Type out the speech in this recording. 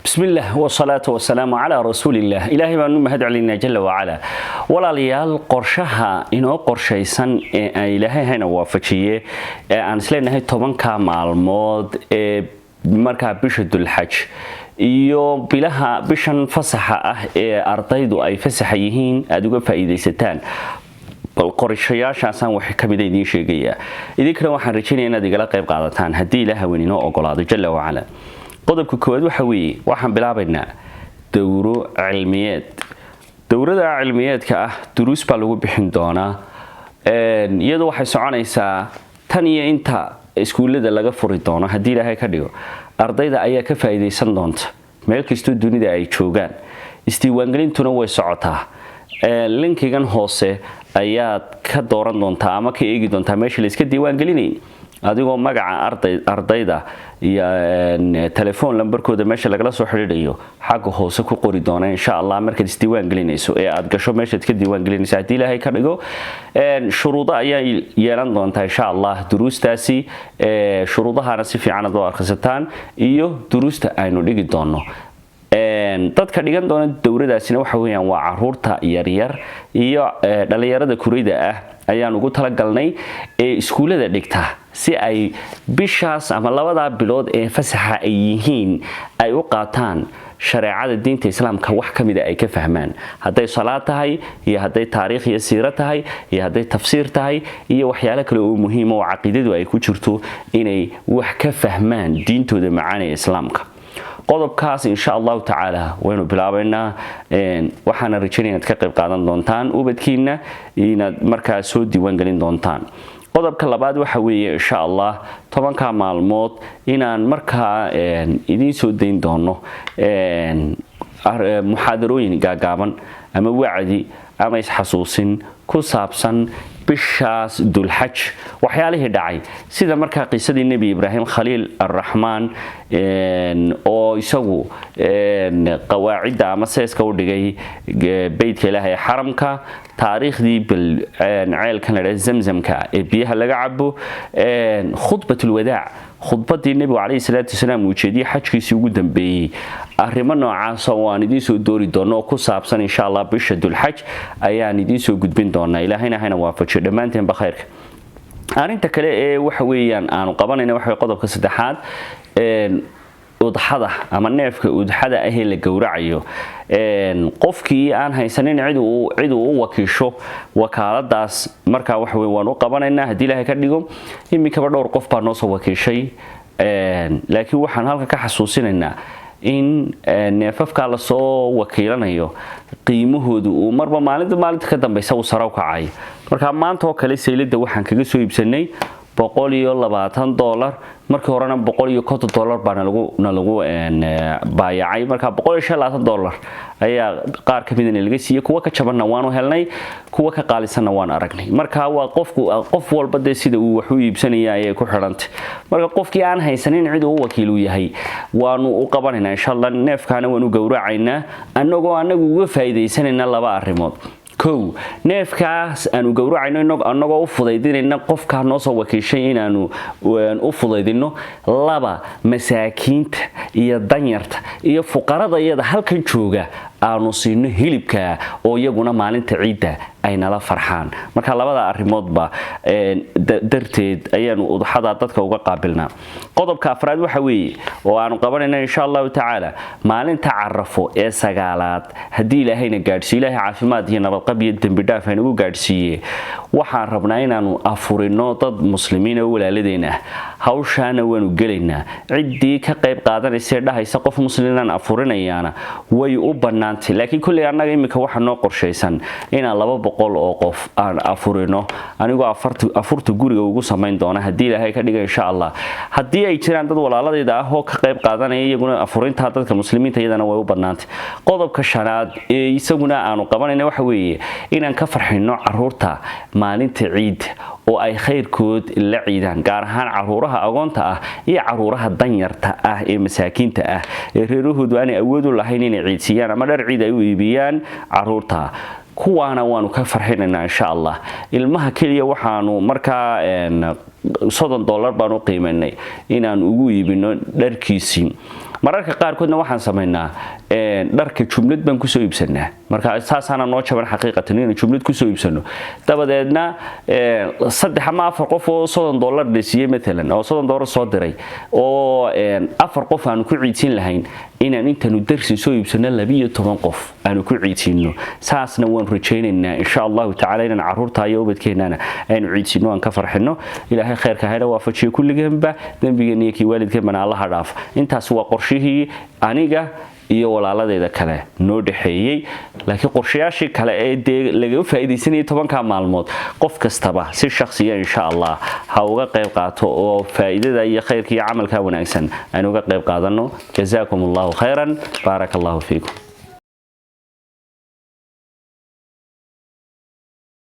بسم الله والصلاة والسلام على رسول الله إلهي بأنه مهد علينا جل وعلا ولا ليال قرشها إنه قرشيسان إلهي هنا وافجيه عن سلنا هاي طبعا كمعلومات marka bisha dulxaj iyo bilaha bishan fasaxa ah ee ardaydu ay fasax yihiin aad uga faa'iideysataan bal qorshayaashaasaan wax ka mid idin sheegaya idinkana waxaan rajaynayaa inaad igala qayb qaadataan hadii Ilaahay weynino ogolaado jalla wa ala qodobka koowaad waxa weeye waxaan bilaabaynaa dawro cilmiyeed dawrada cilmiyeedka ah duruus baa lagu bixin doonaa iyadoo waxay soconaysaa tan iyo inta iskuulada laga furi doono hadii Ilaahay ka dhigo ardayda ayaa ka faa'iideysan doonta meel kasta dunida ay joogaan isdiiwaangelintuna way socotaa linkigan hoose ayaad ka dooran doontaa ama ka eegi doontaa meesha la iska diiwaangelinay adigoo magaca ardayda iyo telefoon lambarkooda meesha lagala soo xiriirayo xagga hoose ku qori doona insha Allah markaad isdiiwaangelinayso ee aad gasho meesha ka diiwaangelinayso hadii Ilaahay ka dhigo shuruudo ayaa yeelan doonta insha Allah duruustaasi shuruudahana si fiican aad u akhrisataan iyo duruusta aynu dhigi doono dadka dhigan doona dawradaasina waxa weeyaan waa caruurta yaryar iyo dhalinyarada kurayda ah ayaan ugu tala galnay ee iskuulada dhigta si ay bishaas ama labada bilood ee fasaxa ay yihiin ay u qaataan shareecada diinta islaamka wax kamid ay ka fahmaan haday salaad tahay iyo haday taariikh iyo siira tahay iyo haday tafsiir tahay iyo waxyaalo kale oo muhiim ah oo aqoontu ay ku jirto inay wax ka fahmaan diintooda macaan ee islaamka qodobkaas insha Allah ta'ala waynu bilaabaynaa waxaan rajaynayaa inaad ka qayb qaadan doontaan ubadkiina inaad markaa soo diiwaan galin doontaan qodobka labaad waxa weeye insha Allah 10 maalmood inaan markaa idin soo deyn doono muhaadarooyin gaagaaban ama wacdi ama isxasuusin ku saabsan bishaas dulxaj waxyaalihii dhacay sida markaa qisadii nabi Ibrahim Khalil ar-Rahman oo isagu qawaacida ama seeska u dhigay beedka Ilaahay xaramka taariikhdii bil ceelkan la Zamzamka ee biyaha laga cabo khudbatul wadaa khudbadii nabi Alayhi Salaatu Wasalaam uu jeediyay xajkiisii ugu dambeeyay arrimo noocaas oo aan idin soo doori doono ku saabsan insha Allah bisha dulxaj ayaan idin soo gudbin doonaa Ilaahayna hayna waafajiyo dhamaanteen bakhayrka arinta kale ee waxa weeyaan aanu qabanayna waxa qodobka saddexaad udxada ama neefka udxada ah ee la gowracayo qofkii aan haysanin cid uu wakiisho wakaaladaas marka wax weyn waan u qabanaynaa hadii Ilaahay ka dhigo imika dhowr qof baa noo soo wakiishay laakiin waxaan halka ka xasuusinaynaa in neefafka la soo wakiilanayo qiimahoodu uu marba maalinta ka dambaysa uu sare u kacay marka maanta oo kale seylada waxaan kaga soo iibsanay $120 markii horena $150 baan lagu baayacay marka $150 ayaa qaar ka midna laga siiyay kuwa ka jabanna waanu helnay kuwa ka qaalisanna waan aragnay marka waa qof walba sida uu wax u iibsanaya ay ku xirantay marka qofkii aan haysanin cid uu wakiil u yahay waanu u qabanaynaa insha Allah neefkaana waanu gowracaynaa anagu uga faa'iideysanayna laba arrimood kow neefkaas aanu gowracayno anagoo u fudaydinayna qofka noo soo wakiishay inaanu u fudaydino laba masaakiinta iyo danyarta iyo fuqarada iyada halkan jooga aanu siino hilibka oo iyaguna maalinta ciida ay nala farxaan marka labada arrimoodba darteed ayaanu udxada dadka uga qaabilnaa qodobka afraad waxa weeye oo aanu qabanayna insha Allah ta'ala maalinta carafo ee sagaalaad hadii Ilaahayna gaadhsiyo Ilaahay caafimaad iyo nabad qab iyo dambi dhaaf aynu u gaadhsiiyay waxaan rabnaa inaanu afurino dad muslimiin oo walaaladeena hawshaana waanu galeynaa cidii ka qayb qaadanaysa dhahaysa qof muslimaan afurinayaana way u banaantay laakiin kulli anaga imika waxa noo qorsheysan inaan 200 oo qof aan afurino anigoo afurta guriga ugu sameyn doona hadii Ilaahay ka dhigo insha Allah hadii ay jiraan dad walaaladayda ah oo ka qayb qaadanaya iyaguna afurinta dadka muslimiinta iyadana way u banaantay qodobka shanaad ee isaguna aanu qabanayna waxa weeye inaan ka farxino caruurta maalinta ciid oo ay khayrkood la ciidaan gaar ahaan caruuraha agoonta ah iyo caruuraha danyarta ah ee masaakiinta ah ee reerahoodu aan awood u lahayn inay ciidiyaan ama dhar ciid ay u iibiyaan caruurta kuwaana waanu ka farxinaynaa insha Allah ilmaha kaliya waxaanu markaa $100 baan u qiimeynay inaan ugu iibino dharkiisii mararka qaar koodna waxaan sameynaa dharka jumlad baan ku soo iibsanaa marka asaasana noo jaban xaqiiqatan inaan jumlad ku soo iibsano dabadeedna saddex ama afar qof oo $30 dhisiye midlan oo $30 soo diray oo afar qof aan ku ciidin lahayn inaan intanu darsi soo iibsano 12 qof aan ku ciidino saasna waan rajaynaynaa insha Allah ta'ala inaan caruurta iyo ubadkeenana aynu ciidino aan ka farxino ilaahay khayrka hayra waafajiyo kulligeenba dambigeena iyo waalidkeena Allah dhaaf intaas waa qorshihii aniga iyo walaaladeeda kale noo dhaxeeyay laakiin qorshayaashii kale ee laga faa'iideysanay 10 maalmood qof kastaba si shakhsiyan insha Allah ha uga qayb qaato oo faa'iidada iyo khayrka iyo amalka wanaagsan aan uga qayb qaadano jazaakumullahu khairan barakallahu fiikum